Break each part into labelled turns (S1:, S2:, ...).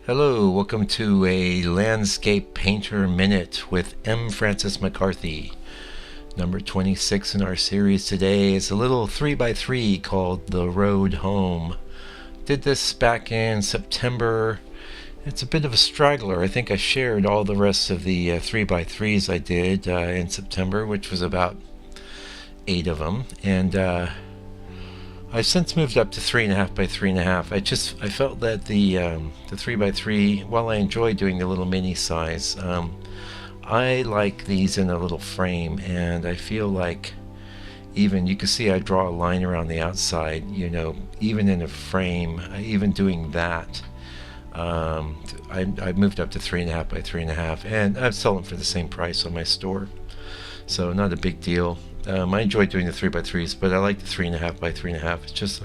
S1: Hello, welcome to a Landscape Painter Minute with M. Francis McCarthy. Number 26 in our series today is a little 3x3 called The Road Home. Did this back in September. It's a bit of a straggler. I think I shared all the rest of the 3x3s I did in September, which was about 8 of them. And I've since moved up to 3.5 by 3.5. I felt that the 3x3, while I enjoy doing the little mini size, I like these in a little frame, and I feel like even you can see I draw a line around the outside. Even in a frame, even doing that, I moved up to 3.5 by 3.5, and I'm selling for the same price on my store, so not a big deal. I enjoy doing the 3x3s, but I like the 3.5 by 3.5. It just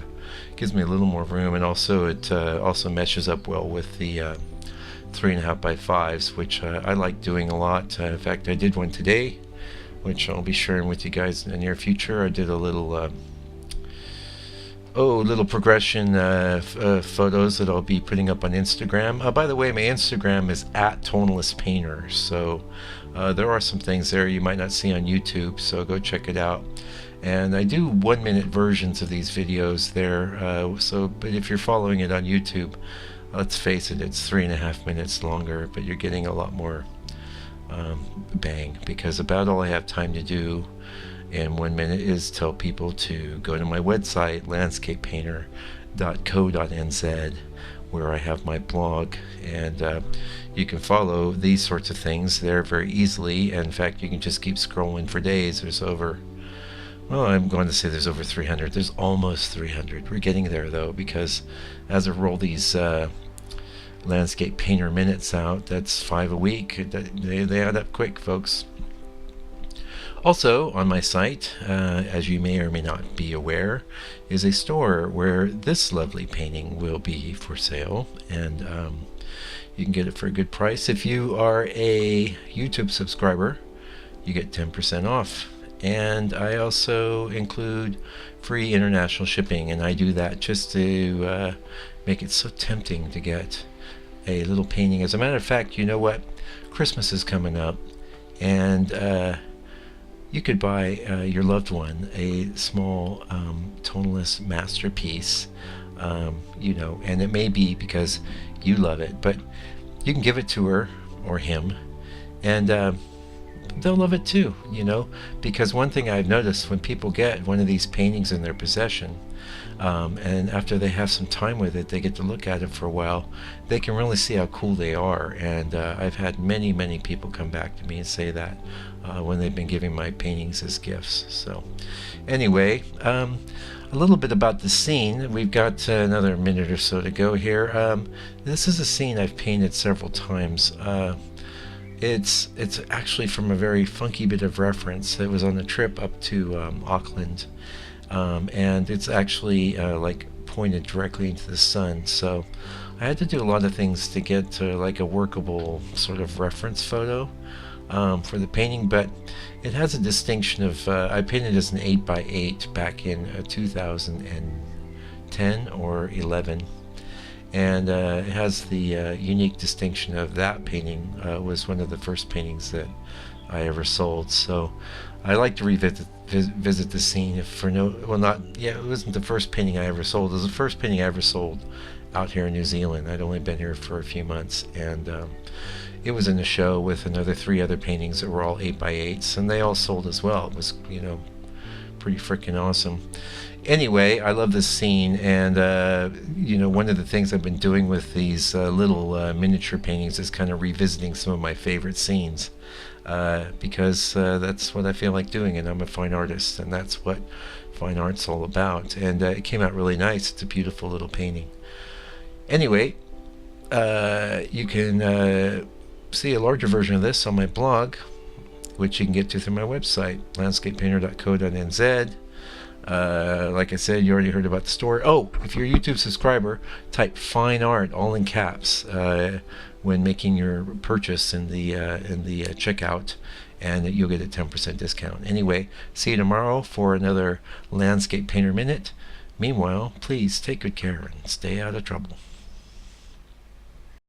S1: gives me a little more room, and also it also meshes up well with the 3.5 by 5s, which I like doing a lot. In fact, I did one today, which I'll be sharing with you guys in the near future. I did a little little progression photos that I'll be putting up on Instagram. By the way, my Instagram is @tonalistpainter, so there are some things there you might not see on YouTube, so go check it out. And I do 1-minute versions of these videos there, but if you're following it on YouTube, let's face it, it's 3.5 minutes longer, but you're getting a lot more bang, because about all I have time to do in 1 minute is tell people to go to my website, landscapepainter.co.nz, where I have my blog, and you can follow these sorts of things there very easily. And in fact, you can just keep scrolling for days. I'm going to say there's over 300. There's almost 300. We're getting there though, because as I roll these Landscape Painter minutes out, that's 5 a week. They add up quick, folks. Also, on my site, as you may or may not be aware, is a store where this lovely painting will be for sale, and you can get it for a good price. If you are a YouTube subscriber, you get 10% off. And I also include free international shipping, and I do that just to make it so tempting to get a little painting. As a matter of fact, you know what? Christmas is coming up, and you could buy your loved one a small tonalist masterpiece, and it may be because you love it, but you can give it to her or him, and they'll love it too, because one thing I've noticed when people get one of these paintings in their possession, and after they have some time with it, they get to look at it for a while, they can really see how cool they are. And I've had many people come back to me and say that when they've been giving my paintings as gifts. So anyway, a little bit about the scene. We've got another minute or so to go here. This is a scene I've painted several times. It's actually from a very funky bit of reference. It was on the trip up to Auckland, and it's actually like pointed directly into the sun, so I had to do a lot of things to get to like a workable sort of reference photo for the painting. But it has a distinction of I painted as an 8x8 back in 2010 or 11, and it has the unique distinction of that painting was one of the first paintings that I ever sold. So I like to visit the scene. It wasn't the first painting I ever sold. It was the first painting I ever sold out here in New Zealand. I'd only been here for a few months, and it was in a show with another 3 other paintings that were all 8x8s, and they all sold as well. It was, pretty freaking awesome. Anyway, I love this scene, and one of the things I've been doing with these little miniature paintings is kind of revisiting some of my favorite scenes, because that's what I feel like doing, and I'm a fine artist, and that's what fine art's all about. And it came out really nice. It's a beautiful little painting. Anyway, you can see a larger version of this on my blog, which you can get to through my website, landscapepainter.co.nz. Like I said, you already heard about the store. Oh, if you're a YouTube subscriber, type fine art all in caps when making your purchase in the checkout, and you'll get a 10% discount. Anyway, see you tomorrow for another Landscape Painter Minute. Meanwhile, please take good care and stay out of trouble.